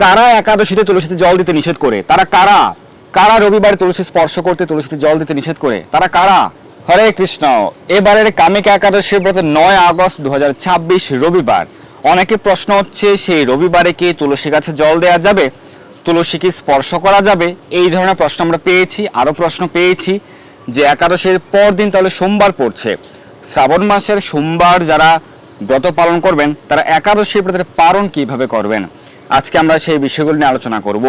কারা একাদশীতে তুলসীতে জল দিতে নিষেধ করে? তারা কারা? কারা রবিবার তুলসী স্পর্শ করতে তুলসীতে জল দিতে নিষেধ করে? তারা কারা? হরে কৃষ্ণ। এবারের কামিকা একাদশী ব্রত 9 আগস্ট 2026 রবিবার। অনেকে প্রশ্ন হচ্ছে, সেই রবিবারে কি তুলসী গাছে জল দেওয়া যাবে? তুলসী কি স্পর্শ করা যাবে? এই ধরনের প্রশ্ন আমরা পেয়েছি। আরো প্রশ্ন পেয়েছি যে একাদশীর পর দিন তাহলে সোমবার পড়ছে, শ্রাবণ মাসের সোমবার যারা ব্রত পালন করবেন তারা একাদশী ব্রতের পালন কিভাবে করবেন? আজকে আমরা সেই বিষয়গুলো নিয়ে আলোচনা করব।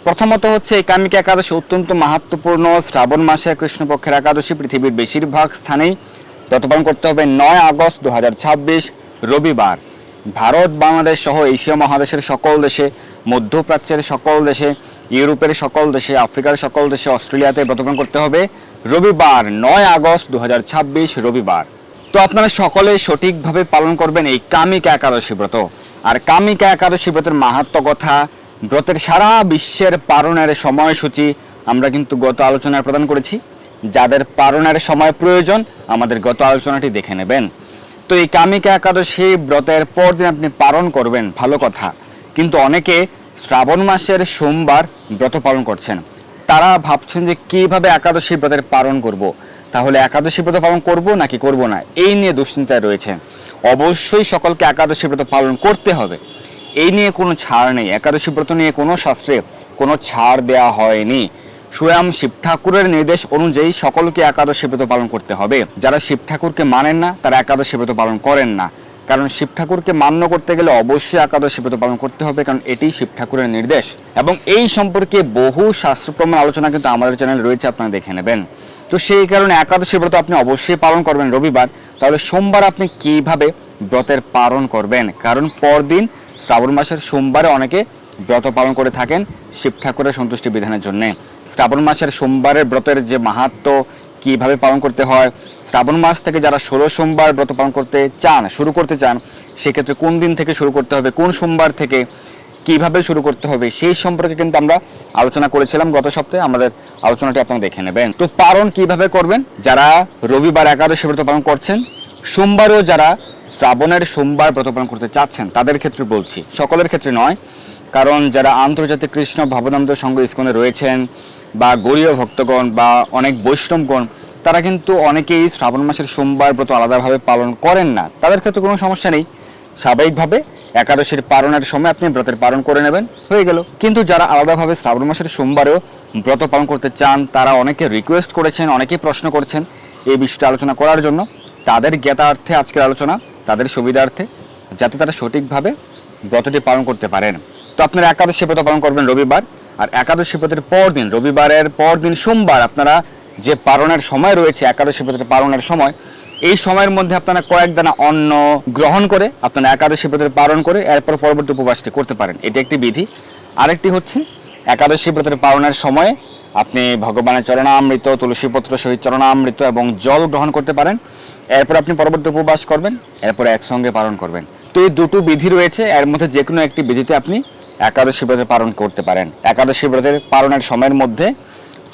প্রথমত হচ্ছে এই কামিকা একাদশী অত্যন্ত মাহাত্ম্যপূর্ণ শ্রাবণ মাসের কৃষ্ণপক্ষের একাদশী। পৃথিবীর বেশিরভাগ স্থানেই ব্রত পালন করতে হবে 9 আগস্ট 2026 রবিবার। ভারত, বাংলাদেশ সহ এশিয়া মহাদেশের সকল দেশে, মধ্যপ্রাচ্যের সকল দেশে, ইউরোপের সকল দেশে, আফ্রিকার সকল দেশে, অস্ট্রেলিয়াতে ব্রত পালন করতে হবে রবিবার 9 আগস্ট 2026 রবিবার। তো আপনারা সকলে সঠিকভাবে পালন করবেন এই কামিকা একাদশী ব্রত। আর কামিকা একাদশী ব্রতের মাহাত্ম্য কথা, ব্রতের সারা বিশ্বের পালনের সময়সূচি আমরা কিন্তু গত আলোচনায় প্রদান করেছি। যাদের পালনের সময় প্রয়োজন আমাদের গত আলোচনাটি দেখে নেবেন। তো এই কামিকা একাদশী ব্রতের পর দিন আপনি পালন করবেন, ভালো কথা। কিন্তু অনেকে শ্রাবণ মাসের সোমবার ব্রত পালন করছেন, তারা ভাবছেন যে কিভাবে একাদশী ব্রতের পালন করব। তাহলে একাদশী ব্রত পালন করব নাকি করব না, এই নিয়ে দুশ্চিন্তায় রয়েছে। অবশ্যই সকলকে একাদশী ব্রত পালন করতে হবে, এই নিয়ে কোনো ছাড় নেই। একাদশী ব্রত নিয়ে কোনো শাস্ত্রে কোনো ছাড় দেওয়া হয়নি। স্বয়ং শিব ঠাকুরের নির্দেশ অনুযায়ী সকলকে একাদশী ব্রত পালন করতে হবে। যারা শিব ঠাকুরকে মানেন না তারা একাদশী ব্রত পালন করেন না, কারণ শিব ঠাকুরকে মান্য করতে গেলে অবশ্যই একাদশী ব্রত পালন করতে হবে, কারণ এটি শিব ঠাকুরের নির্দেশ। এবং এই সম্পর্কে বহু শাস্ত্রপ্রমাণ আলোচনা কিন্তু আমাদের চ্যানেল রয়েছে, আপনারা দেখে নেবেন। তো সেই কারণে একাদশী ব্রত আপনি অবশ্যই পালন করবেন রবিবার। তাহলে সোমবার আপনি কিভাবে ব্রতের পালন করবেন? কারণ পরদিন শ্রাবণ মাসের সোমবারে অনেকে ব্রত পালন করে থাকেন শিব ঠাকুরের সন্তুষ্টি বিধানের জন্য। শ্রাবণ মাসের সোমবারের ব্রতের যে মাহাত্ম্য, কিভাবে পালন করতে হয়, শ্রাবণ মাস থেকে যারা 16 সোমবার ব্রত পালন করতে চান, শুরু করতে চান, সেক্ষেত্রে কোন দিন থেকে শুরু করতে হবে, কোন সোমবার থেকে কিভাবে শুরু করতে হবে, সেই সম্পর্কে কিন্তু আমরা আলোচনা করেছিলাম গত সপ্তাহে। আমাদের আলোচনাটি আপনারা দেখে নেবেন। তো পালন কিভাবে করবেন? যারা রবিবার একাদশী ব্রত পালন করছেন, সোমবারও যারা শ্রাবণের সোমবার ব্রত পালন করতে চাচ্ছেন তাদের ক্ষেত্রে বলছি, সকলের ক্ষেত্রে নয়। কারণ যারা আন্তর্জাতিক কৃষ্ণ ভাবনামৃত সংঘ ইসকনে রয়েছেন, বা গৌড়ীয় ভক্তগণ, বা অনেক বৈষ্ণবগণ, তারা কিন্তু অনেকেই শ্রাবণ মাসের সোমবার ব্রত আলাদাভাবে পালন করেন না। তাদের ক্ষেত্রে কোনো সমস্যা নেই, স্বাভাবিকভাবে একাদশীর পালনের সময় আপনি ব্রতের পালন করে নেবেন, হয়ে গেল। কিন্তু যারা আলাদাভাবে শ্রাবণ মাসের সোমবারেও ব্রত পালন করতে চান, তারা অনেকে রিকোয়েস্ট করেছেন, অনেকেই প্রশ্ন করছেন এই বিষয়টা আলোচনা করার জন্য। তাদের জ্ঞাতার্থে আজকের আলোচনা, তাদের সুবিধার্থে, যাতে তারা সঠিকভাবে ব্রতটি পালন করতে পারেন। তো আপনারা একাদশী ব্রত পালন করবেন রবিবার। আর একাদশী ব্রতের পর দিন, রবিবারের পর দিন সোমবার, আপনারা যে পালনের সময় রয়েছে একাদশী ব্রতের পালনের সময়, এই সময়ের মধ্যে আপনারা কয়েক দানা অন্ন গ্রহণ করে আপনারা একাদশী ব্রতের পালন করে এরপর পরবর্তী উপবাসটি করতে পারেন। এটি একটি বিধি। আরেকটি হচ্ছে একাদশী ব্রতের পালনের সময় আপনি ভগবানের চরণামৃত, তুলসীপত্র সহিত চরণামৃত এবং জল গ্রহণ করতে পারেন। এরপর আপনি পরবর্তী উপবাস করবেন, এরপর একসঙ্গে পালন করবেন। তো এই দুটো বিধি রয়েছে, এর মধ্যে যে কোনো একটি বিধিতে আপনি একাদশী ব্রতের পালন করতে পারেন। একাদশী ব্রতের পালনের সময়ের মধ্যে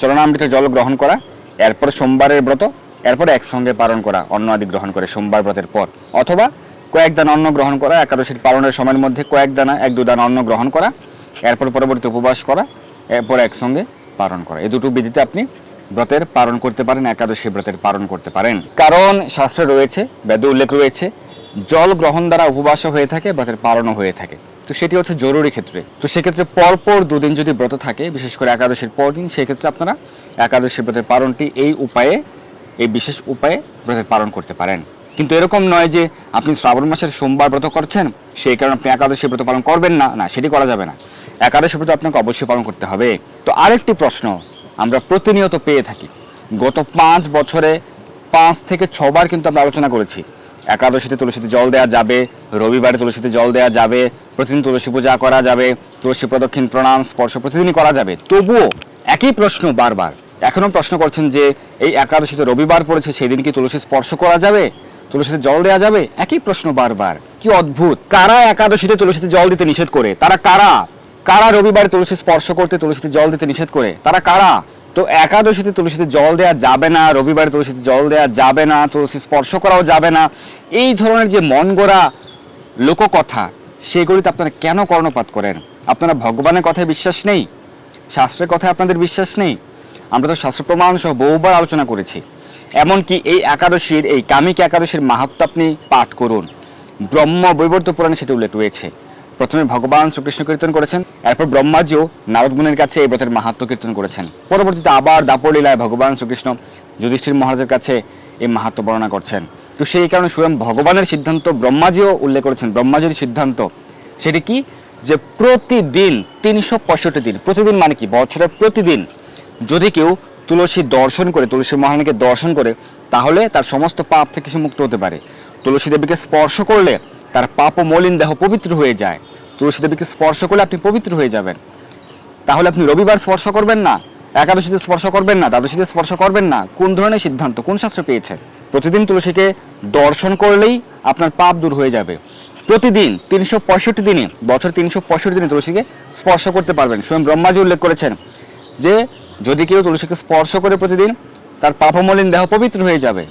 চরণামৃত জল গ্রহণ করা, এরপর সোমবারের ব্রত, এরপর একসঙ্গে পালন করা অন্ন আদি গ্রহণ করে সোমবার ব্রতের পর, অথবা কয়েক দানা অন্ন গ্রহণ করা, একাদশীর পালনের সময়ের মধ্যে কয়েক দানা, 1-2 দানা অন্ন গ্রহণ করা, এরপর পরবর্তী উপবাস করা, এরপর একসঙ্গে পালন করা। এই দুটো বিধিতে আপনি ব্রতের পালন করতে পারেন, একাদশী ব্রতের পালন করতে পারেন। কারণ শাস্ত্রে রয়েছে, বেদে উল্লেখ রয়েছে, জল গ্রহণ দ্বারা উপবাসও হয়ে থাকে, ব্রতের পালনও হয়ে থাকে। তো সেটি হচ্ছে জরুরি ক্ষেত্রে। তো সেক্ষেত্রে পরপর 2 দিন যদি ব্রত থাকে, বিশেষ করে একাদশীর পর দিন, সেক্ষেত্রে আপনারা একাদশী ব্রতের পালনটি এই উপায়ে, এই বিশেষ উপায়ে ব্রতের পালন করতে পারেন। কিন্তু এরকম নয় যে আপনি শ্রাবণ মাসের সোমবার ব্রত করছেন, সেই কারণে আপনি একাদশী ব্রত পালন করবেন না, না, সেটি করা যাবে না। একাদশী ব্রত আপনাকে অবশ্যই পালন করতে হবে। তো আরেকটি প্রশ্ন আমরা প্রতিনিয়ত পেয়ে থাকি, গত 5 বছরে 5 থেকে 6 বার কিন্তু আমরা আলোচনা করেছি, একাদশীতে তুলসীতে জল দেওয়া যাবে, রবিবারে তুলসীতে জল দেওয়া যাবে, প্রতিদিন তুলসী পূজা করা যাবে, তুলসী প্রদক্ষিণ, প্রণাম, স্পর্শ প্রতিদিনই করা যাবে। তবুও একই প্রশ্ন বারবার এখনো প্রশ্ন করছেন যে এই একাদশীতে রবিবার পড়েছে, সেদিন কি তুলসী স্পর্শ করা যাবে, তুলসীতে জল দেওয়া যাবে? একই প্রশ্ন বারবার, কি অদ্ভুত! কারা একাদশীতে তুলসীতে জল দিতে নিষেধ করে? তারা কারা? কারা রবিবারে তুলসী স্পর্শ করতে তুলসীতে জল দিতে নিষেধ করে? তারা কারা? তো একাদশীতে তুলসীতে জল দেওয়া যাবে না, রবিবারে তুলসীতে জল দেওয়া যাবে না, তুলসী স্পর্শ করাও যাবে না, এই ধরনের যে মন গড়া লোককথা, সেগুলিতে আপনারা কেন কর্ণপাত করেন? আপনারা ভগবানের কথায় বিশ্বাস নেই, শাস্ত্রের কথায় আপনাদের বিশ্বাস নেই। আমরা তো শাস্ত্র প্রমাণ সহ বহুবার আলোচনা করেছি। এমনকি এই একাদশীর, এই কামিক একাদশীর মাহাত্ম্য আপনি পাঠ করুন, ব্রহ্ম বৈবর্ত পুরাণে সেটা উল্লেখ রয়েছে। প্রথমে ভগবান শ্রীকৃষ্ণ কীর্তন করেছেন, এরপর ব্রহ্মাজিও নারদ মুনির কাছে এই ব্রতের মাহাত্ম্য কীর্তন করেছেন। পরবর্তীতে আবার দাপর লীলায় ভগবান শ্রীকৃষ্ণ যুধিষ্ঠির মহারাজের কাছে এই মাহাত্ম্য বর্ণনা করছেন। তো সেই কারণে স্বয়ং ভগবানের সিদ্ধান্ত ব্রহ্মাজিও উল্লেখ করেছেন। ব্রহ্মাজির সিদ্ধান্ত সেটি কি, যে প্রতিদিন 365 দিন, প্রতিদিন মানে কি, বছরের প্রতিদিন যদি কেউ তুলসী দর্শন করে, তুলসী মহারানীকে দর্শন করে, তাহলে তার সমস্ত পাপ থেকে সে মুক্ত হতে পারে। তুলসী দেবীকে স্পর্শ করলে তার পাপ ও মলিন দেহ পবিত্র হয়ে যায়। তুলসী দেবীকে স্পর্শ করলে আপনি পবিত্র হয়ে যাবেন। তাহলে আপনি রবিবার স্পর্শ করবেন না, একাদশীতে স্পর্শ করবেন না, দ্বাদশীতে স্পর্শ করবেন না, কোন ধরনের সিদ্ধান্ত, কোন শাস্ত্র পেয়েছে? প্রতিদিন তুলসীকে দর্শন করলেই আপনার পাপ দূর হয়ে যাবে। প্রতিদিন 365 দিনে, বছর 365 দিনে তুলসীকে স্পর্শ করতে পারবেন। স্বয়ং ব্রহ্মাজি উল্লেখ করেছেন যে যদি কেউ তুলসীকে স্পর্শ করে প্রতিদিন, তার পাপমলিন দেহ পবিত্র হয়ে যাবে।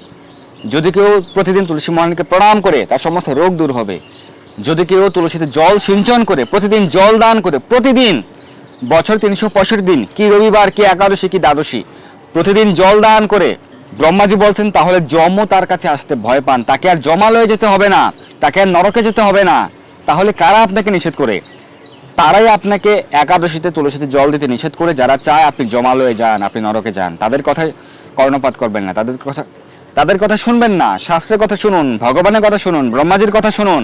যদি কেউ প্রতিদিন তুলসী মহারানীকে প্রণাম করে, তার সমস্ত রোগ দূর হবে। যদি কেউ তুলসীতে জল সিঞ্চন করে, প্রতিদিন জল দান করে, প্রতিদিন বছর 365 দিন, কি রবিবার, কি একাদশী, কি দ্বাদশী, প্রতিদিন জল দান করে, ব্রহ্মাজি বলছেন তাহলে যমও তার কাছে আসতে ভয় পান। তাকে আর জমালয়ে যেতে হবে না, তাকে আর নরকে যেতে হবে না। তাহলে কারা আপনাকে নিষেধ করে? তারাই আপনাকে একাদশীতে তুলসীতে জল দিতে নিষেধ করে, যারা চায় আপনি জমালয়ে যান, আপনি নরকে যান। তাদের কথায় কর্ণপাত করবেন না, তাদের কথা শুনবেন না। শাস্ত্রের কথা শুনুন, ভগবানের কথা শুনুন, ব্রহ্মাজির কথা শুনুন।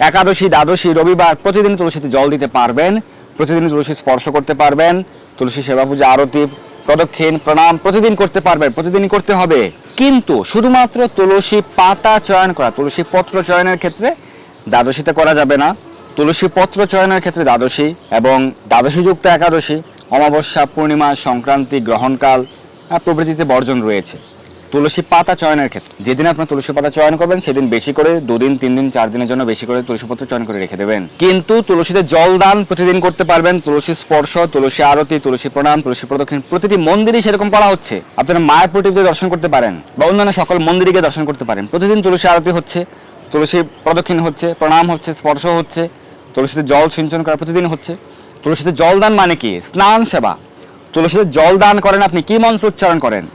একাদশী, দ্বাদশী, রবিবার প্রতিদিন তুলসীতে জল দিতে পারবেন, প্রতিদিন তুলসী স্পর্শ করতে পারবেন, তুলসী সেবা পূজা, আরতি, প্রদক্ষিণ, প্রণাম প্রতিদিন করতে পারবেন, প্রতিদিনই করতে হবে। কিন্তু শুধুমাত্র তুলসী পাতা চয়ন করা, তুলসী পত্র চয়নের ক্ষেত্রে দ্বাদশীতে করা যাবে না। তুলসী পত্র চয়নের ক্ষেত্রে দ্বাদশী এবং দ্বাদশীযুক্ত একাদশী, অমাবস্যা, পূর্ণিমা, সংক্রান্তি, গ্রহণকাল প্রভৃতিতে বর্জন রয়েছে। তুলসী পাতা চয়নের ক্ষেত্রে যেদিন আপনার তুলসী পাতা চয়ন করবেন, সেদিন বেশি করে 2 দিন, 3 দিন, 4 দিনের জন্য বেশি করে তুলসী পত্র চয়ন করে রেখে দেবেন। কিন্তু তুলসীতে জল দান প্রতিদিন করতে পারবেন, তুলসী স্পর্শ, তুলসী আরতি, তুলসী প্রণাম, তুলসী প্রদক্ষিণ প্রতিটি মন্দিরেই সেরকম করা হচ্ছে। আপনারা মায়াপুর টিভিতে দর্শন করতে পারেন বা অন্যান্য সকল মন্দিরে গিয়ে দর্শন করতে পারেন। প্রতিদিন তুলসী আরতি হচ্ছে, তুলসী প্রদক্ষিণ হচ্ছে, প্রণাম হচ্ছে, স্পর্শ হচ্ছে, তুলসীতে জল সিঞ্চন করা প্রতিদিন হচ্ছে। তুলসীতে জল দান মানে কি? স্নান সেবা। তুলসীতে জল দান করেন আপনি, কি মন্ত্র উচ্চারণ করেন?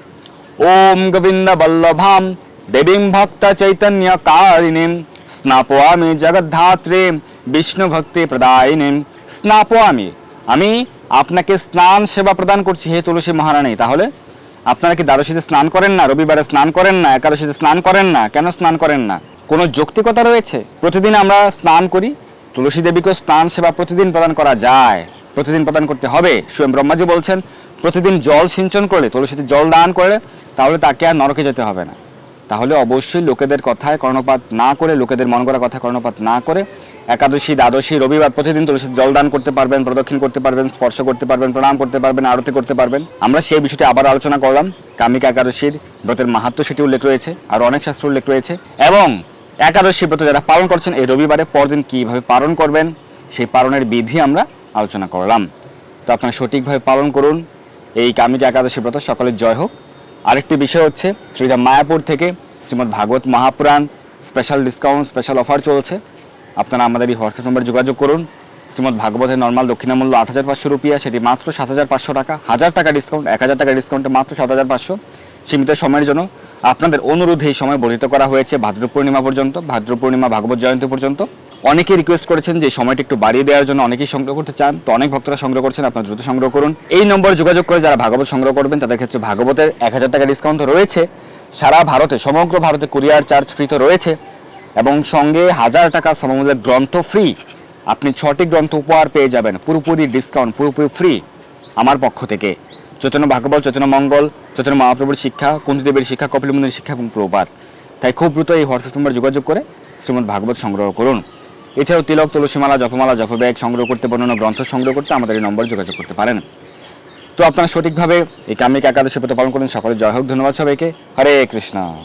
ওম গোবিন্দ বল্লভাম দেবীং ভক্ত চৈতন্য কারিণীম স্নাপয়ামি জগদ্ধাত্রী বিষ্ণু ভক্তি প্রদায়িনীম। স্নাপয়ামি, আমি আপনাকে স্নান সেবা প্রদান করছি হে তুলসী মহারানী। তাহলে আপনারা কি দ্বাদশীতে স্নান করেন না, রবিবারে স্নান করেন না, একাদশীতে স্নান করেন না? কেন স্নান করেন না? কোনো যৌক্তিকতা রয়েছে? প্রতিদিন আমরা স্নান করি, তুলসী দেবীকে স্নান সেবা প্রতিদিন প্রদান করা যায়, প্রতিদিন প্রদান করতে হবে। স্বয়ং ব্রহ্মাজি বলছেন প্রতিদিন জল সিঞ্চন করে, তুলসীতে জল দান করে, তাহলে তাকে আর নরকে যেতে হবে না। তাহলে অবশ্যই লোকেদের কথায় কর্ণপাত না করে, লোকেদের মন করা কথায় কর্ণপাত না করে, একাদশী, দ্বাদশী, রবিবার প্রতিদিন তুলসীতে জল দান করতে পারবেন, প্রদক্ষিণ করতে পারবেন, স্পর্শ করতে পারবেন, প্রণাম করতে পারবেন, আরতি করতে পারবেন। আমরা সেই বিষয়টি আবার আলোচনা করলাম। কামিকা একাদশীর ব্রতের মাহাত্ম্য সেটি উল্লেখ রয়েছে, আর অনেক শাস্ত্র উল্লেখ রয়েছে। এবং একাদশী ব্রত যারা পালন করছেন, এই রবিবারে পরদিন কীভাবে পালন করবেন, সেই পালনের বিধি আমরা আলোচনা করলাম। তো আপনারা সঠিকভাবে পালন করুন এই কামিকা একাদশী ব্রত। সকলের জয় হোক। আরেকটি বিষয় হচ্ছে, শ্রীরাম মায়াপুর থেকে শ্রীমদ্ ভাগবত মহাপুরাণ স্পেশাল ডিসকাউন্ট, স্পেশাল অফার চলছে। আপনারা আমাদের এই হোয়াটসঅ্যাপ নম্বরে যোগাযোগ করুন। শ্রীমদ্ ভাগবতের নর্মাল দক্ষিণামূল্য 8,500 রুপিয়া, সেটি মাত্র 7,500 টাকা। 1000 টাকা ডিসকাউন্ট, 1000 টাকা ডিসকাউন্টে মাত্র 7,500। সীমিত সময়ের জন্য আপনাদের অনুরোধে এই সময় বর্ধিত করা হয়েছে ভাদ্র পূর্ণিমা পর্যন্ত, ভাদ্র পূর্ণিমা ভাগবত জয়ন্তী পর্যন্ত। অনেকে রিকোয়েস্ট করেছেন যে সময়টা একটু বাড়িয়ে দেওয়ার জন্য, অনেকেই সংগ্রহ করতে চান, তো অনেক ভক্তরা সংগ্রহ করছেন। আপনারা দ্রুত সংগ্রহ করুন। এই নম্বরে যোগাযোগ করে যারা ভাগবত সংগ্রহ করবেন, তাদের ক্ষেত্রে ভাগবতের 1000 টাকা ডিসকাউন্ট রয়েছে। সারা ভারতে, সমগ্র ভারতে কুরিয়ার চার্জ ফ্রি তো রয়েছে, এবং সঙ্গে 1000 টাকা সমমূল্যের গ্রন্থ ফ্রি। আপনি 6টি গ্রন্থ উপহার পেয়ে যাবেন, পুরোপুরি ডিসকাউন্ট, পুরোপুরি ফ্রি আমার পক্ষ থেকে। চৈতন্য ভাগবত, চৈতন্য মঙ্গল, চৈতন্য মহাপ্রভুর শিক্ষা, কুন্তীদেবীর শিক্ষা, কপিল মুনির শিক্ষা এবং প্রভুপাদ। তাই খুব দ্রুত এই হোয়াটসঅ্যাপ নম্বরে যোগাযোগ করে শ্রীমদ্ ভাগবত সংগ্রহ করুন। এছাড়াও তিলক, তুলসীমালা, জপমালা, জপব্যাগ সংগ্রহ করতে, বর্ণন্য গ্রন্থ সংগ্রহ করতে আমাদের এই নম্বরে যোগাযোগ করতে পারেন। তো আপনারা সঠিকভাবে এই কামিকা একাদশী ব্রত পালন করুন। সকলে জয় হোক। ধন্যবাদ সবাইকে। হরে কৃষ্ণ।